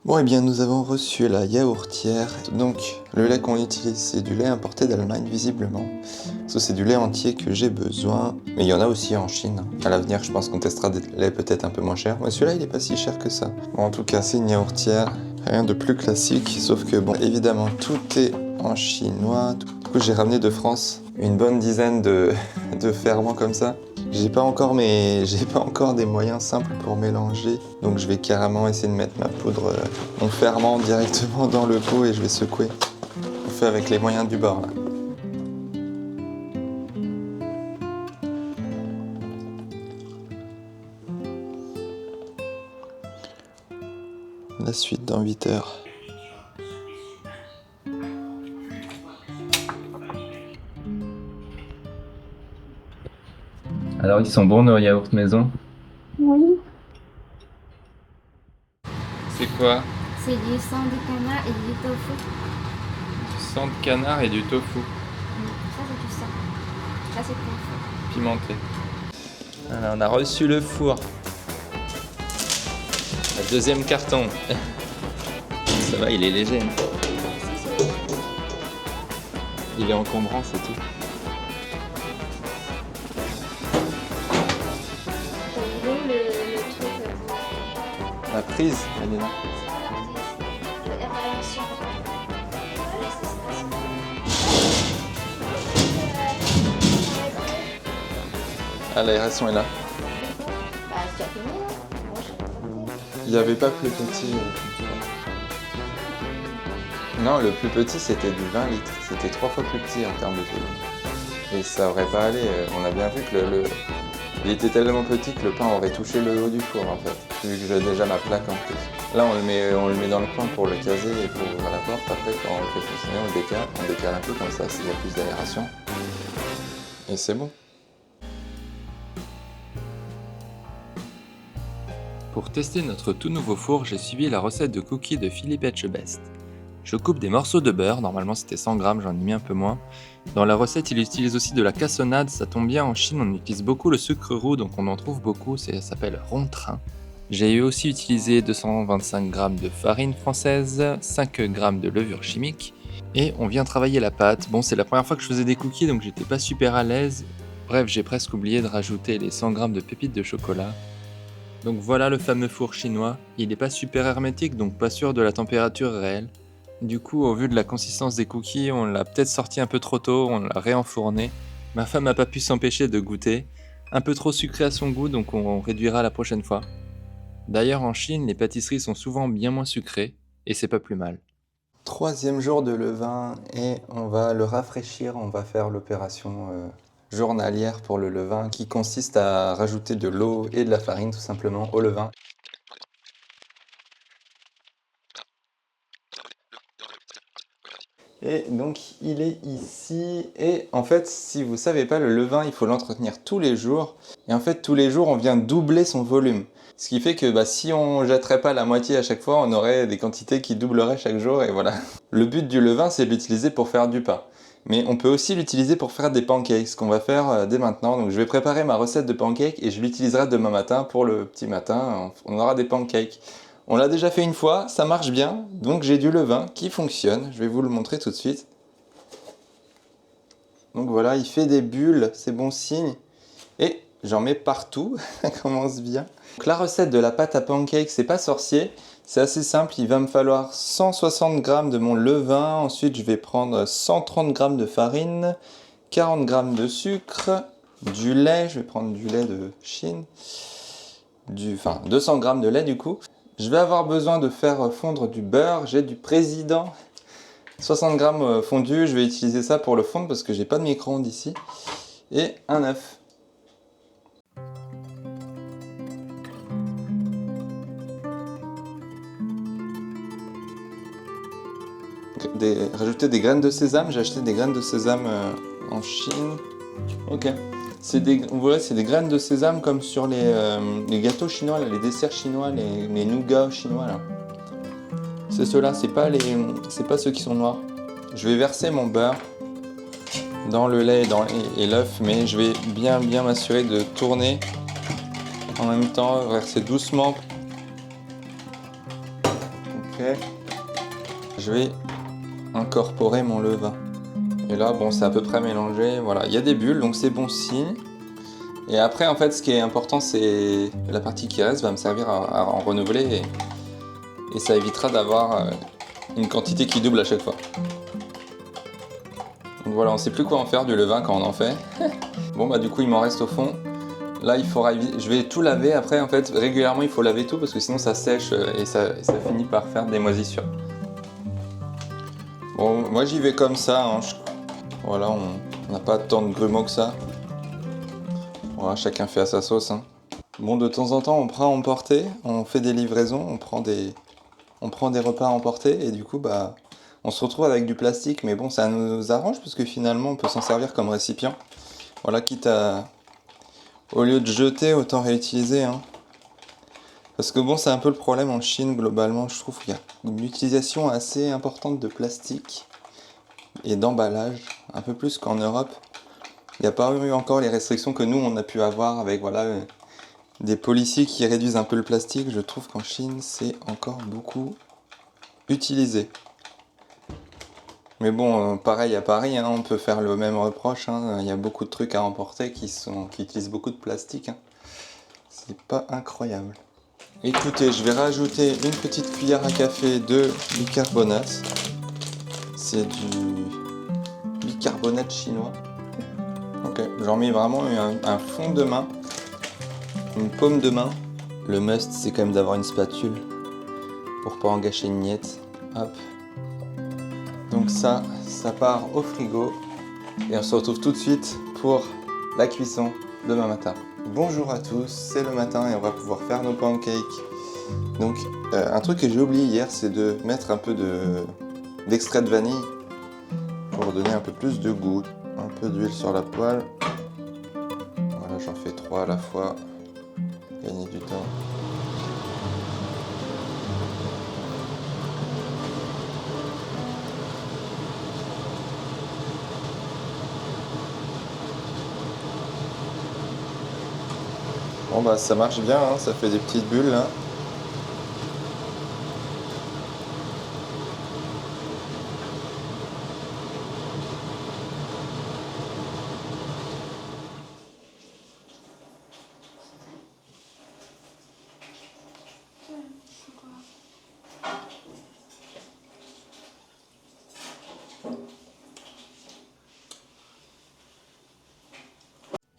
Bon, eh bien, nous avons reçu la yaourtière. Donc, le lait qu'on utilise, c'est du lait importé d'Allemagne, visiblement. Ça, c'est du lait entier que j'ai besoin. Mais il y en a aussi en Chine. À l'avenir, je pense qu'on testera des laits peut-être un peu moins chers. Mais celui-là, il est pas si cher que ça. Bon, en tout cas, c'est une yaourtière. Rien de plus classique. Sauf que, bon, évidemment, tout est en chinois. Du coup, j'ai ramené de France une bonne dizaine de ferments comme ça. J'ai pas encore des moyens simples pour mélanger, donc je vais carrément essayer de mettre ma poudre, mon ferment directement dans le pot et je vais secouer. On fait avec les moyens du bord là. La suite dans 8 heures. Alors, ils sont bons nos yaourts maison? Oui, C'est quoi? c'est du sang de canard et du tofu. Du sang de canard et du tofu Ça, c'est du sang. Ça, c'est tofu. pimenté. Voilà, on a reçu le four. Le deuxième carton. Ça va, il est léger. Il est encombrant, c'est tout. T'as vu le truc La prise, elle est là. l'aération. Ah, l'aération est là. Bah, c'est déjà fini, là. Moi, je sais pas. Il n'y avait pas plus petit. Non, le plus petit c'était du 20 litres. C'était 3 fois plus petit en termes de volume. Et ça aurait pas allé. On a bien vu que il était tellement petit que le pain aurait touché le haut du four en fait. Vu que j'ai déjà ma plaque en plus. Là on le met dans le coin pour le caser et pour ouvrir la porte. Après quand on le fait fonctionner, on décale un peu comme ça s'il y a plus d'aération. Et c'est bon. Pour tester notre tout nouveau four, j'ai suivi la recette de cookies de Philippe Etchebest. Je coupe des morceaux de beurre, normalement c'était 100 grammes, j'en ai mis un peu moins. Dans la recette, il utilise aussi de la cassonade, ça tombe bien, en Chine on utilise beaucoup le sucre roux, donc on en trouve beaucoup, ça s'appelle rong-train. J'ai aussi utilisé 225 g de farine française, 5 g de levure chimique, et on vient travailler la pâte. Bon, c'est la première fois que je faisais des cookies, donc j'étais pas super à l'aise. Bref, j'ai presque oublié de rajouter les 100 g de pépites de chocolat. Donc voilà le fameux four chinois, il n'est pas super hermétique, donc pas sûr de la température réelle. Du coup, au vu de la consistance des cookies, on l'a peut-être sorti un peu trop tôt, on l'a réenfourné. Ma femme n'a pas pu s'empêcher de goûter. Un peu trop sucré à son goût, donc on réduira la prochaine fois. D'ailleurs, en Chine, les pâtisseries sont souvent bien moins sucrées, et c'est pas plus mal. 3e jour de levain et on va le rafraîchir. On va faire l'opération journalière pour le levain qui consiste à rajouter de l'eau et de la farine tout simplement au levain. Et donc il est ici et en fait si vous savez pas le levain il faut l'entretenir tous les jours et en fait tous les jours on vient doubler son volume. Ce qui fait que si on jetterait pas la moitié à chaque fois on aurait des quantités qui doubleraient chaque jour et voilà. Le but du levain c'est de l'utiliser pour faire du pain. Mais on peut aussi l'utiliser pour faire des pancakes, ce qu'on va faire dès maintenant. Donc je vais préparer ma recette de pancakes et je l'utiliserai demain matin pour le petit matin. On aura des pancakes. On l'a déjà fait une fois, ça marche bien, donc j'ai du levain qui fonctionne. Je vais vous le montrer tout de suite. Donc voilà, il fait des bulles, c'est bon signe. Et j'en mets partout, ça commence bien. Donc la recette de la pâte à pancakes, c'est pas sorcier, c'est assez simple. Il va me falloir 160 g de mon levain, ensuite je vais prendre 130 g de farine, 40 g de sucre, du lait, je vais prendre du lait de Chine, 200 g de lait du coup. Je vais avoir besoin de faire fondre du beurre, j'ai du président, 60 g fondu, je vais utiliser ça pour le fondre parce que j'ai pas de micro-ondes ici, et un œuf. Rajouter des graines de sésame, j'ai acheté des graines de sésame en Chine. Ok. C'est des graines de sésame comme sur les gâteaux chinois, là, les desserts chinois, les nougats chinois là. C'est ceux-là, c'est pas ceux qui sont noirs. Je vais verser mon beurre dans le lait et l'œuf, mais je vais bien m'assurer de tourner en même temps, verser doucement. Ok. Je vais incorporer mon levain. Et là, bon, c'est à peu près mélangé. Voilà, il y a des bulles, donc c'est bon signe. Et après, en fait, ce qui est important, c'est la partie qui reste va me servir à en renouveler et ça évitera d'avoir une quantité qui double à chaque fois. Donc voilà, on sait plus quoi en faire du levain quand on en fait. Bon, bah du coup, il m'en reste au fond. Là, je vais tout laver. Après, en fait, régulièrement, il faut laver tout parce que sinon, ça sèche et ça finit par faire des moisissures. Bon, moi, j'y vais comme ça. Hein. Voilà, on n'a pas tant de grumeaux que ça. Voilà, chacun fait à sa sauce. Hein. Bon, de temps en temps, on prend à emporter, on fait des livraisons, on prend des repas à emporter et du coup, bah, on se retrouve avec du plastique. Mais bon, ça nous arrange parce que finalement, on peut s'en servir comme récipient. Voilà, quitte à... Au lieu de jeter, autant réutiliser. Hein. Parce que bon, c'est un peu le problème en Chine, globalement. Je trouve qu'il y a une utilisation assez importante de plastique et d'emballage, un peu plus qu'en Europe. Il n'y a pas eu encore les restrictions que nous, on a pu avoir avec voilà, des policiers qui réduisent un peu le plastique. Je trouve qu'en Chine, c'est encore beaucoup utilisé. Mais bon, pareil à Paris, hein, on peut faire le même reproche. Hein. Il y a beaucoup de trucs à emporter qui utilisent beaucoup de plastique. Hein. C'est pas incroyable. Écoutez, je vais rajouter une petite cuillère à café de bicarbonate. C'est du bicarbonate chinois. Ok, j'en mets vraiment un fond de main, une paume de main. Le must, c'est quand même d'avoir une spatule pour pas en gâcher une miette. Hop. Donc ça part au frigo et on se retrouve tout de suite pour la cuisson demain matin. Bonjour à tous, c'est le matin et on va pouvoir faire nos pancakes. Donc un truc que j'ai oublié hier, c'est de mettre un peu d'extrait de vanille pour donner un peu plus de goût. Un peu d'huile sur la poêle. Voilà, j'en fais 3 à la fois. Gagner du temps. Bon bah ça marche bien, hein, ça fait des petites bulles là.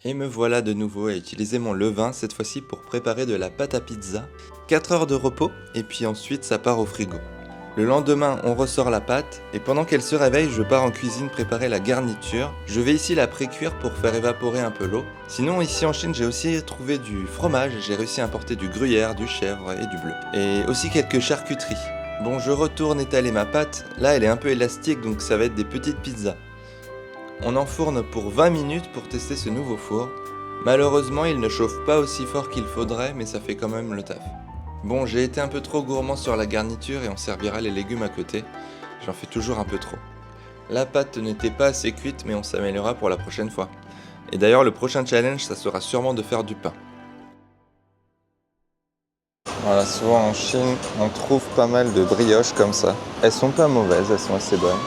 Et me voilà de nouveau à utiliser mon levain, cette fois-ci pour préparer de la pâte à pizza. 4 heures de repos, et puis ensuite ça part au frigo. Le lendemain, on ressort la pâte, et pendant qu'elle se réveille, je pars en cuisine préparer la garniture. Je vais ici la pré-cuire pour faire évaporer un peu l'eau. Sinon, ici en Chine, j'ai aussi trouvé du fromage, j'ai réussi à importer du gruyère, du chèvre et du bleu. Et aussi quelques charcuteries. Bon, je retourne étaler ma pâte, là elle est un peu élastique, donc ça va être des petites pizzas. On enfourne pour 20 minutes pour tester ce nouveau four. Malheureusement, il ne chauffe pas aussi fort qu'il faudrait, mais ça fait quand même le taf. Bon, j'ai été un peu trop gourmand sur la garniture et on servira les légumes à côté. J'en fais toujours un peu trop. La pâte n'était pas assez cuite, mais on s'améliorera pour la prochaine fois. Et d'ailleurs, le prochain challenge, ça sera sûrement de faire du pain. Voilà, souvent en Chine, on trouve pas mal de brioches comme ça. Elles sont pas mauvaises, elles sont assez bonnes.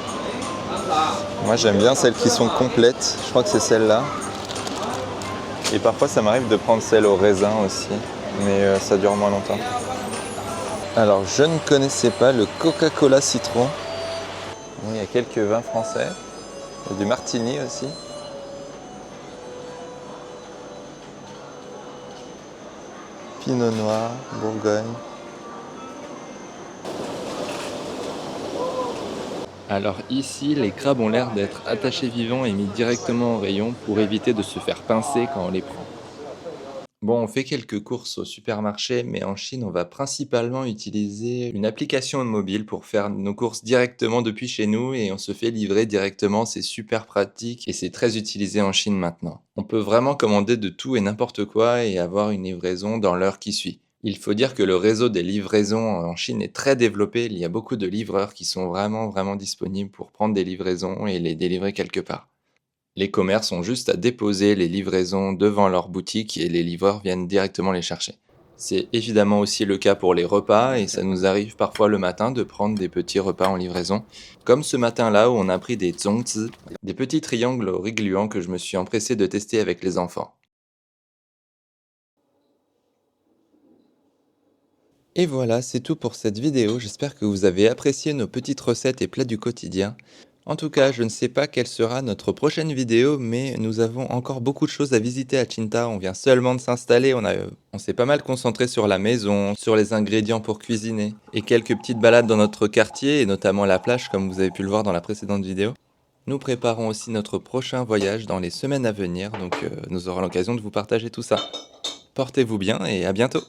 Moi j'aime bien celles qui sont complètes, je crois que c'est celle-là. Et parfois ça m'arrive de prendre celle au raisin aussi, mais ça dure moins longtemps. Alors je ne connaissais pas le Coca-Cola citron. Bon, il y a quelques vins français, il y a du martini aussi. Pinot noir, Bourgogne. Alors ici, les crabes ont l'air d'être attachés vivants et mis directement au rayon pour éviter de se faire pincer quand on les prend. Bon, on fait quelques courses au supermarché, mais en Chine, on va principalement utiliser une application mobile pour faire nos courses directement depuis chez nous et on se fait livrer directement. C'est super pratique et c'est très utilisé en Chine maintenant. On peut vraiment commander de tout et n'importe quoi et avoir une livraison dans l'heure qui suit. Il faut dire que le réseau des livraisons en Chine est très développé. Il y a beaucoup de livreurs qui sont vraiment disponibles pour prendre des livraisons et les délivrer quelque part. Les commerces ont juste à déposer les livraisons devant leur boutique et les livreurs viennent directement les chercher. C'est évidemment aussi le cas pour les repas et ça nous arrive parfois le matin de prendre des petits repas en livraison, comme ce matin-là où on a pris des zongzi, des petits triangles au riz gluant que je me suis empressé de tester avec les enfants. Et voilà, c'est tout pour cette vidéo. J'espère que vous avez apprécié nos petites recettes et plats du quotidien. En tout cas, je ne sais pas quelle sera notre prochaine vidéo, mais nous avons encore beaucoup de choses à visiter à Chinta. On vient seulement de s'installer, on s'est pas mal concentré sur la maison, sur les ingrédients pour cuisiner, et quelques petites balades dans notre quartier, et notamment la plage, comme vous avez pu le voir dans la précédente vidéo. Nous préparons aussi notre prochain voyage dans les semaines à venir, donc nous aurons l'occasion de vous partager tout ça. Portez-vous bien et à bientôt!